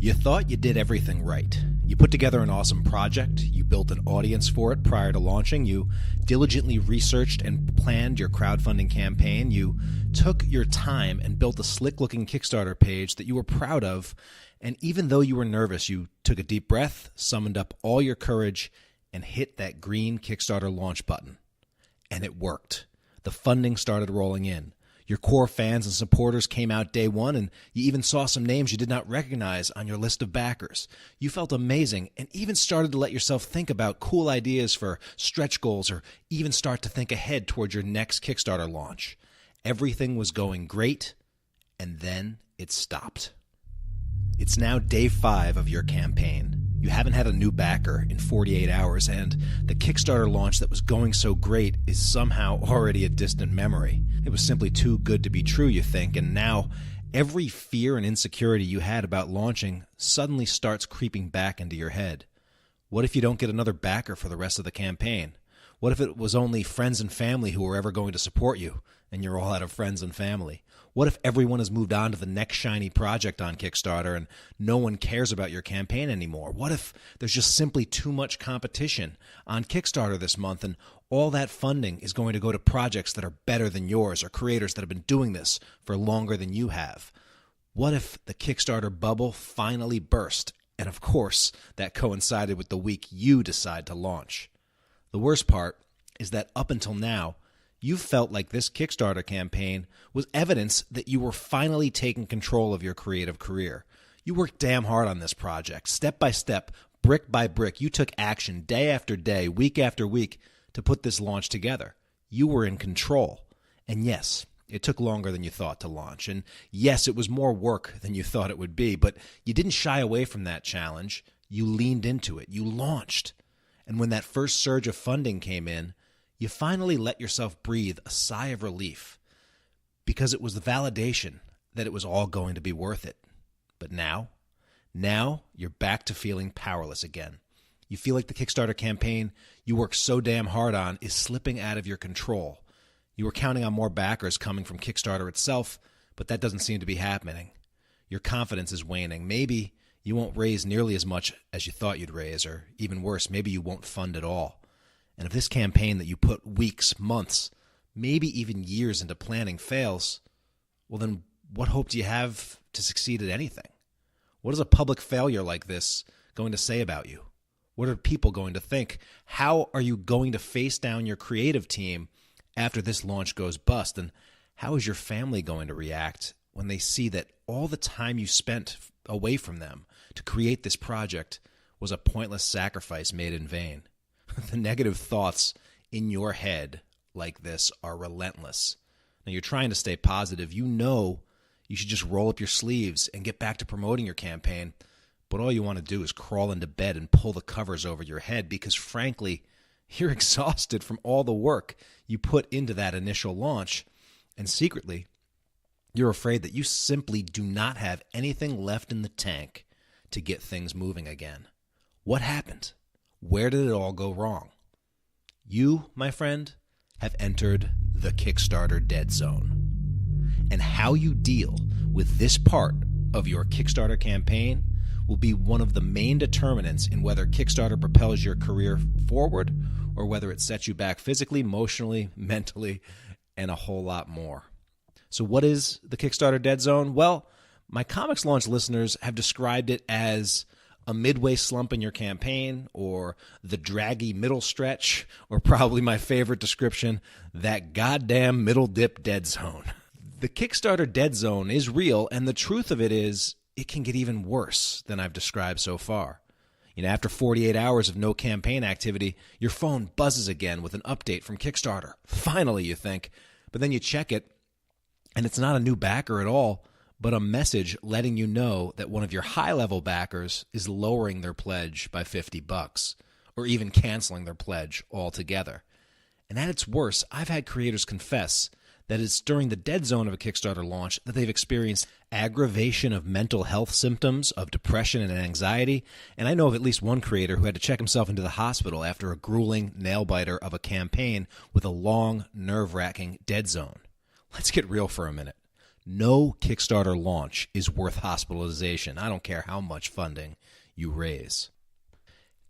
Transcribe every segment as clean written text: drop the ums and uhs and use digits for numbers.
You thought you did everything right. You put together an awesome project, you built an audience for it prior to launching, you diligently researched and planned your crowdfunding campaign, you took your time and built a slick-looking Kickstarter page that you were proud of, and even though you were nervous, you took a deep breath, summoned up all your courage, and hit that green Kickstarter launch button. And it worked. The funding started rolling in. Your core fans and supporters came out day one, and you even saw some names you did not recognize on your list of backers. You felt amazing and even started to let yourself think about cool ideas for stretch goals or even start to think ahead towards your next Kickstarter launch. Everything was going great, and then it stopped. It's now day 5 of your campaign. You haven't had a new backer in 48 hours, and the Kickstarter launch that was going so great is somehow already a distant memory. It was simply too good to be true, you think, and now every fear and insecurity you had about launching suddenly starts creeping back into your head. What if you don't get another backer for the rest of the campaign? What if it was only friends and family who were ever going to support you, and you're all out of friends and family? What if everyone has moved on to the next shiny project on Kickstarter and no one cares about your campaign anymore? What if there's just simply too much competition on Kickstarter this month and all that funding is going to go to projects that are better than yours or creators that have been doing this for longer than you have? What if the Kickstarter bubble finally burst? And of course, that coincided with the week you decide to launch. The worst part is that up until now, you felt like this Kickstarter campaign was evidence that you were finally taking control of your creative career. You worked damn hard on this project. Step by step, brick by brick, you took action day after day, week after week to put this launch together. You were in control. And yes, it took longer than you thought to launch. And yes, it was more work than you thought it would be, but you didn't shy away from that challenge. You leaned into it. You launched. And when that first surge of funding came in, you finally let yourself breathe a sigh of relief because it was the validation that it was all going to be worth it. But now you're back to feeling powerless again. You feel like the Kickstarter campaign you worked so damn hard on is slipping out of your control. You were counting on more backers coming from Kickstarter itself, but that doesn't seem to be happening. Your confidence is waning. Maybe you won't raise nearly as much as you thought you'd raise, or even worse, maybe you won't fund at all. And if this campaign that you put weeks, months, maybe even years into planning fails, well then what hope do you have to succeed at anything? What is a public failure like this going to say about you? What are people going to think? How are you going to face down your creative team after this launch goes bust? And how is your family going to react when they see that all the time you spent away from them to create this project was a pointless sacrifice made in vain? The negative thoughts in your head like this are relentless. Now, you're trying to stay positive. You know you should just roll up your sleeves and get back to promoting your campaign, but all you want to do is crawl into bed and pull the covers over your head because, frankly, you're exhausted from all the work you put into that initial launch, and secretly, you're afraid that you simply do not have anything left in the tank to get things moving again. What happened? Where did it all go wrong? You, my friend, have entered the Kickstarter dead zone. And how you deal with this part of your Kickstarter campaign will be one of the main determinants in whether Kickstarter propels your career forward or whether it sets you back physically, emotionally, mentally, and a whole lot more. So what is the Kickstarter dead zone? Well, my Comics Launch listeners have described it as a midway slump in your campaign, or the draggy middle stretch, or probably my favorite description, that goddamn middle dip dead zone. The Kickstarter dead zone is real, and the truth of it is it can get even worse than I've described so far. After 48 hours of no campaign activity, your phone buzzes again with an update from Kickstarter. Finally, you think, but then you check it, and it's not a new backer at all, but a message letting you know that one of your high-level backers is lowering their pledge by $50, or even canceling their pledge altogether. And at its worst, I've had creators confess that it's during the dead zone of a Kickstarter launch that they've experienced aggravation of mental health symptoms of depression and anxiety, and I know of at least one creator who had to check himself into the hospital after a grueling nail-biter of a campaign with a long, nerve-wracking dead zone. Let's get real for a minute. No Kickstarter launch is worth hospitalization. I don't care how much funding you raise.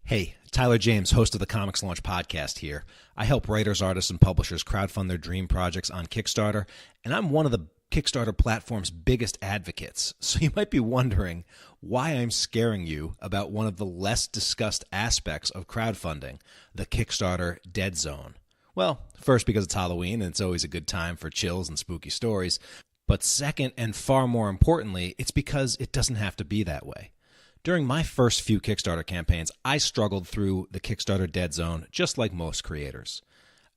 Hey, Tyler James, host of the Comics Launch podcast here. I help writers, artists, and publishers crowdfund their dream projects on Kickstarter, and I'm one of the Kickstarter platform's biggest advocates. So you might be wondering why I'm scaring you about one of the less discussed aspects of crowdfunding, the Kickstarter dead zone. Well, first because it's Halloween and it's always a good time for chills and spooky stories. But second, and far more importantly, it's because it doesn't have to be that way. During my first few Kickstarter campaigns, I struggled through the Kickstarter dead zone just like most creators.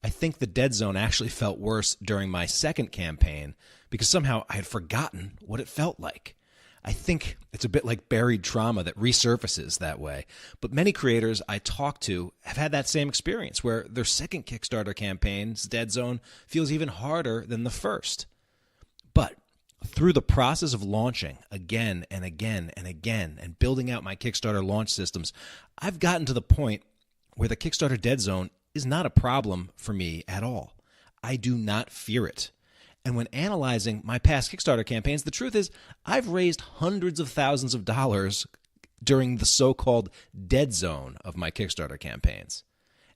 I think the dead zone actually felt worse during my second campaign because somehow I had forgotten what it felt like. I think it's a bit like buried trauma that resurfaces that way. But many creators I talk to have had that same experience where their second Kickstarter campaign's dead zone feels even harder than the first. But through the process of launching again and again and again and building out my Kickstarter launch systems, I've gotten to the point where the Kickstarter dead zone is not a problem for me at all. I do not fear it. And when analyzing my past Kickstarter campaigns, the truth is I've raised hundreds of thousands of dollars during the so-called dead zone of my Kickstarter campaigns.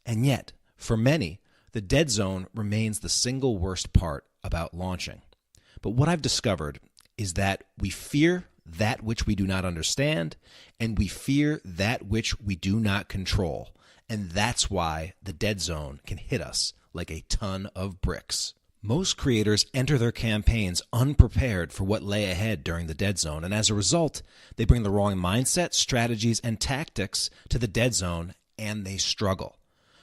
And yet, for many, the dead zone remains the single worst part about launching. But what I've discovered is that we fear that which we do not understand, and we fear that which we do not control. And that's why the dead zone can hit us like a ton of bricks. Most creators enter their campaigns unprepared for what lay ahead during the dead zone, and as a result, they bring the wrong mindset, strategies, and tactics to the dead zone, and they struggle.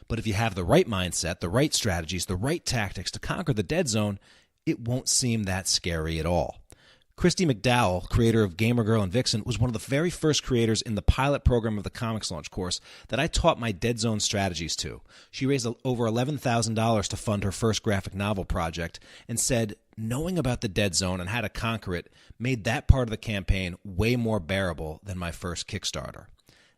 But if you have the right mindset, the right strategies, the right tactics to conquer the dead zone, it won't seem that scary at all. Christy McDowell, creator of Gamer Girl and Vixen, was one of the very first creators in the pilot program of the Comics Launch course that I taught my dead zone strategies to. She raised over $11,000 to fund her first graphic novel project and said knowing about the dead zone and how to conquer it made that part of the campaign way more bearable than my first Kickstarter.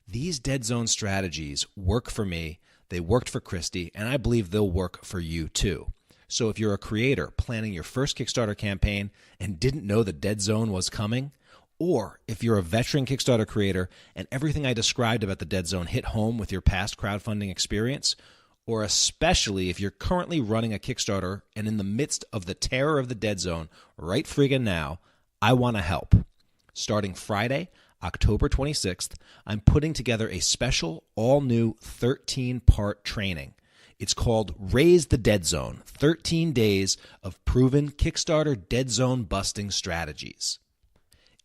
These dead zone strategies work for me, they worked for Christy, and I believe they'll work for you too. So if you're a creator planning your first Kickstarter campaign and didn't know the dead zone was coming, or if you're a veteran Kickstarter creator and everything I described about the dead zone hit home with your past crowdfunding experience, or especially if you're currently running a Kickstarter and in the midst of the terror of the dead zone right friggin' now, I want to help. Starting Friday, October 26th, I'm putting together a special, all-new 13-part training. It's called Raise the Dead Zone, 13 Days of Proven Kickstarter Dead Zone Busting Strategies.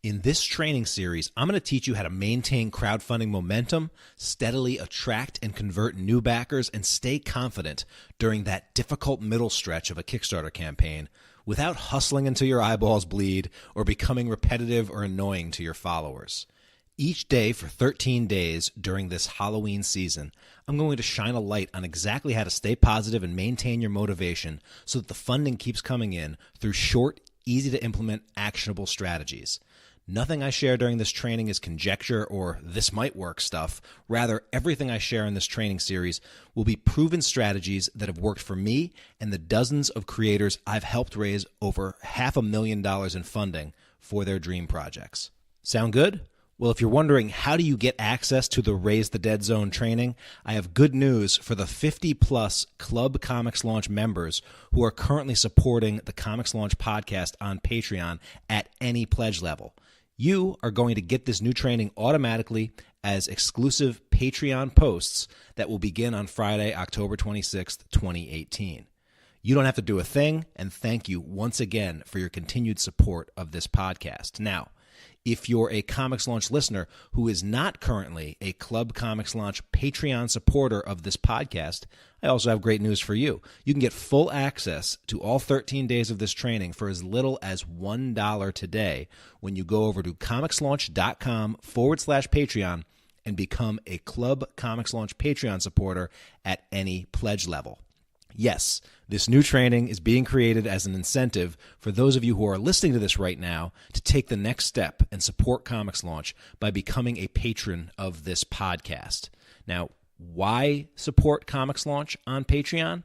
In this training series, I'm going to teach you how to maintain crowdfunding momentum, steadily attract and convert new backers, and stay confident during that difficult middle stretch of a Kickstarter campaign without hustling until your eyeballs bleed or becoming repetitive or annoying to your followers. Each day for 13 days during this Halloween season, I'm going to shine a light on exactly how to stay positive and maintain your motivation so that the funding keeps coming in through short, easy-to-implement, actionable strategies. Nothing I share during this training is conjecture or this might work stuff. Rather, everything I share in this training series will be proven strategies that have worked for me and the dozens of creators I've helped raise over $500,000 in funding for their dream projects. Sound good? Well, if you're wondering how do you get access to the Raise the Dead Zone training, I have good news for the 50-plus Club Comics Launch members who are currently supporting the Comics Launch podcast on Patreon at any pledge level. You are going to get this new training automatically as exclusive Patreon posts that will begin on Friday, October 26th, 2018. You don't have to do a thing, and thank you once again for your continued support of this podcast. Now, if you're a Comics Launch listener who is not currently a Club Comics Launch Patreon supporter of this podcast, I also have great news for you. You can get full access to all 13 days of this training for as little as $1 today when you go over to comicslaunch.com/Patreon and become a Club Comics Launch Patreon supporter at any pledge level. Yes, this new training is being created as an incentive for those of you who are listening to this right now to take the next step and support Comics Launch by becoming a patron of this podcast. Now, why support Comics Launch on Patreon?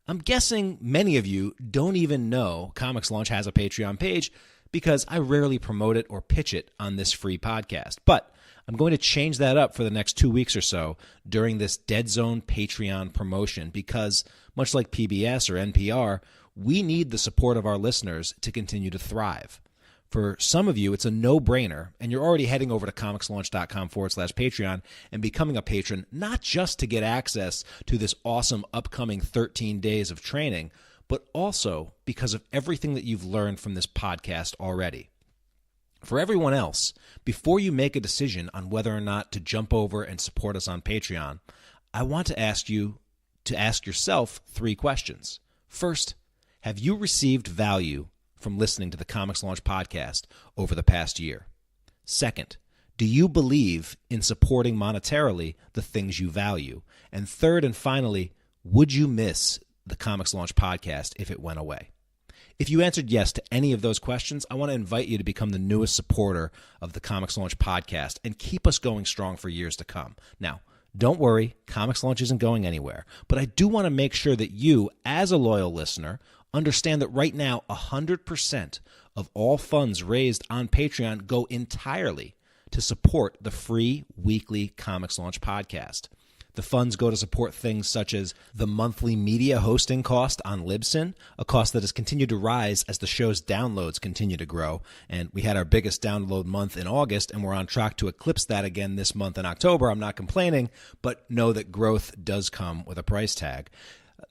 I'm guessing many of you don't even know Comics Launch has a Patreon page because I rarely promote it or pitch it on this free podcast. But I'm going to change that up for the next 2 weeks or so during this Dead Zone Patreon promotion because, much like PBS or NPR, we need the support of our listeners to continue to thrive. For some of you, it's a no-brainer, and you're already heading over to comicslaunch.com/Patreon and becoming a patron, not just to get access to this awesome upcoming 13 days of training, but also because of everything that you've learned from this podcast already. For everyone else, before you make a decision on whether or not to jump over and support us on Patreon, I want to ask you to ask yourself 3 questions. First, have you received value from listening to the Comics Launch podcast over the past year? Second, do you believe in supporting monetarily the things you value? And third and finally, would you miss the Comics Launch podcast if it went away? If you answered yes to any of those questions, I want to invite you to become the newest supporter of the Comics Launch podcast and keep us going strong for years to come. Now, don't worry, Comics Launch isn't going anywhere, but I do want to make sure that you, as a loyal listener, understand that right now 100% of all funds raised on Patreon go entirely to support the free weekly Comics Launch podcast. The funds go to support things such as the monthly media hosting cost on Libsyn, a cost that has continued to rise as the show's downloads continue to grow. And we had our biggest download month in August, and we're on track to eclipse that again this month in October. I'm not complaining, but know that growth does come with a price tag.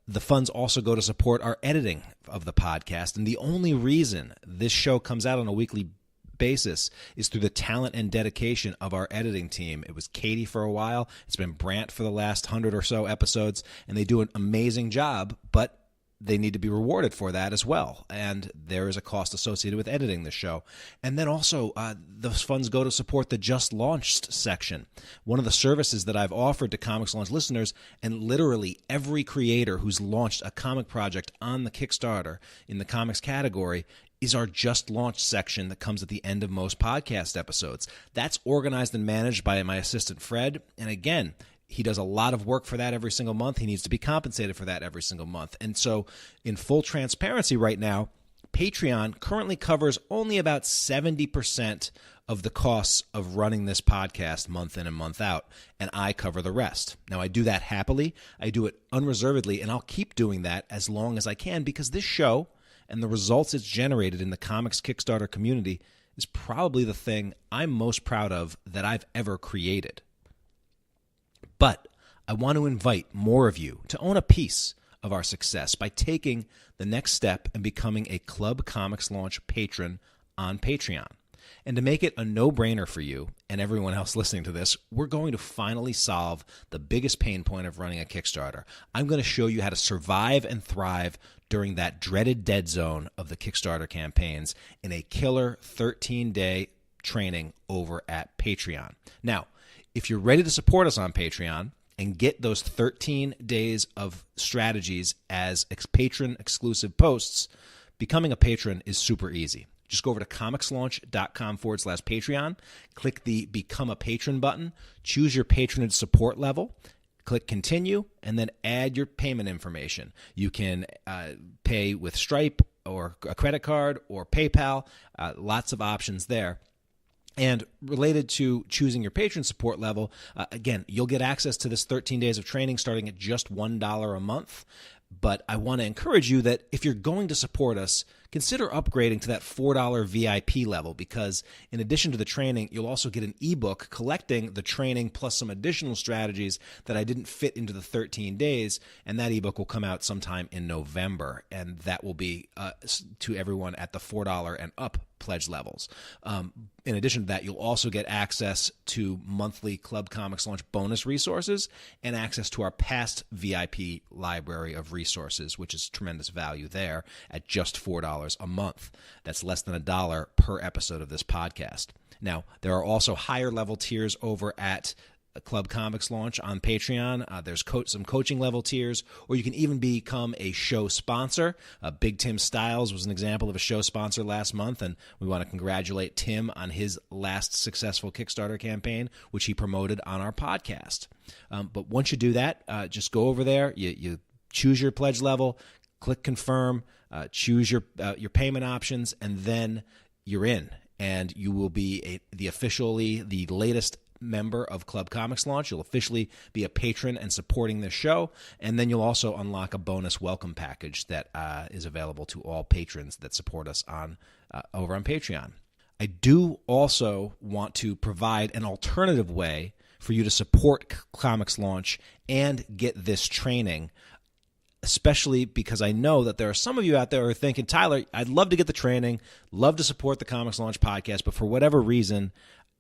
The funds also go to support our editing of the podcast, and the only reason this show comes out on a weekly basis is through the talent and dedication of our editing team. It was Katie for a while. It's been Brant for the last 100 or so episodes, and they do an amazing job, but they need to be rewarded for that as well. And there is a cost associated with editing the show. And then also, those funds go to support the Just Launched section, one of the services that I've offered to Comics Launch listeners, and literally every creator who's launched a comic project on the Kickstarter in the comics category is our Just Launched section that comes at the end of most podcast episodes. That's organized and managed by my assistant, Fred. And again, he does a lot of work for that every single month. He needs to be compensated for that every single month. And so in full transparency right now, Patreon currently covers only about 70% of the costs of running this podcast month in and month out, and I cover the rest. Now, I do that happily. I do it unreservedly, and I'll keep doing that as long as I can because this show and the results it's generated in the comics Kickstarter community is probably the thing I'm most proud of that I've ever created. But I want to invite more of you to own a piece of our success by taking the next step and becoming a Club Comics Launch patron on Patreon. And to make it a no-brainer for you and everyone else listening to this, we're going to finally solve the biggest pain point of running a Kickstarter. I'm going to show you how to survive and thrive during that dreaded dead zone of the Kickstarter campaigns in a killer 13-day training over at Patreon. Now, if you're ready to support us on Patreon and get those 13 days of strategies as patron-exclusive posts, becoming a patron is super easy. Just go over to comicslaunch.com/Patreon, click the Become a Patron button, choose your patronage support level, click Continue, and then add your payment information. You can pay with Stripe or a credit card or PayPal, lots of options there. And related to choosing your patron support level, again, you'll get access to this 13 days of training starting at just $1 a month. But I want to encourage you that if you're going to support us, consider upgrading to that $4 VIP level because in addition to the training, you'll also get an ebook collecting the training plus some additional strategies that I didn't fit into the 13 days, and that ebook will come out sometime in November, and that will be to everyone at the $4 and up pledge levels. In addition to that, you'll also get access to monthly Club Comics Launch bonus resources and access to our past VIP library of resources, which is tremendous value there at just $4 a month. That's less than $1 per episode of this podcast. Now, there are also higher level tiers over at Club Comics Launch on Patreon. There's some coaching level tiers, or you can even become a show sponsor. Big Tim Styles was an example of a show sponsor last month, and we want to congratulate Tim on his last successful Kickstarter campaign, which he promoted on our podcast. But once you do that, just go over there, you choose your pledge level, click confirm, choose your payment options, and then you're in, and you will be the latest member of Club Comics Launch. You'll officially be a patron and supporting this show, and then you'll also unlock a bonus welcome package that is available to all patrons that support us over on Patreon. I do also want to provide an alternative way for you to support Comics Launch and get this training, especially because I know that there are some of you out there who are thinking, Tyler, I'd love to get the training, love to support the Comics Launch podcast, but for whatever reason,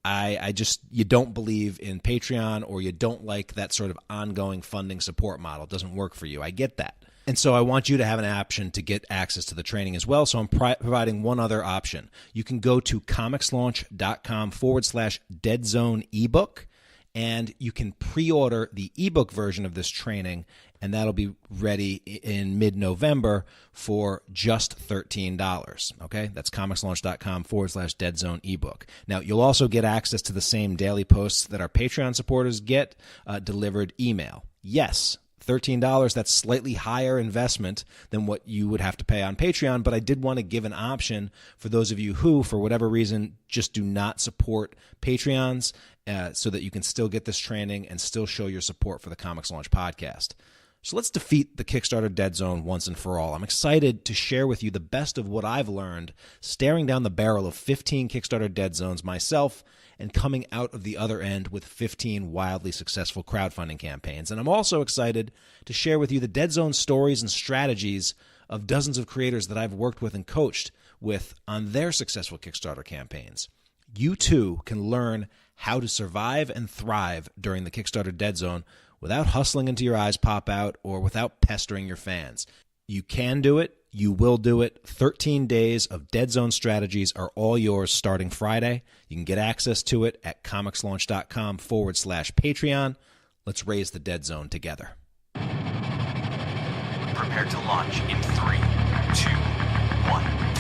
you don't believe in Patreon, or you don't like that sort of ongoing funding support model. It doesn't work for you. I get that. And so I want you to have an option to get access to the training as well. So I'm providing one other option. You can go to comicslaunch.com/Dead Zone ebook, and you can pre-order the ebook version of this training, and that'll be ready in mid-November for just $13. Okay, that's comicslaunch.com/Dead Zone ebook. Now, you'll also get access to the same daily posts that our Patreon supporters get delivered email. Yes, $13, that's slightly higher investment than what you would have to pay on Patreon, but I did want to give an option for those of you who, for whatever reason, just do not support Patreons, so that you can still get this training and still show your support for the Comics Launch podcast. So let's defeat the Kickstarter dead zone once and for all. I'm excited to share with you the best of what I've learned staring down the barrel of 15 Kickstarter dead zones myself, and coming out of the other end with 15 wildly successful crowdfunding campaigns. And I'm also excited to share with you the dead zone stories and strategies of dozens of creators that I've worked with and coached with on their successful Kickstarter campaigns. You too can learn how to survive and thrive during the Kickstarter dead zone without hustling until your eyes pop out or without pestering your fans. You can do it. You will do it. 13 days of Dead Zone strategies are all yours starting Friday. You can get access to it at comicslaunch.com/Patreon. Let's raise the Dead Zone together. Prepare to launch in 3, 2, 1.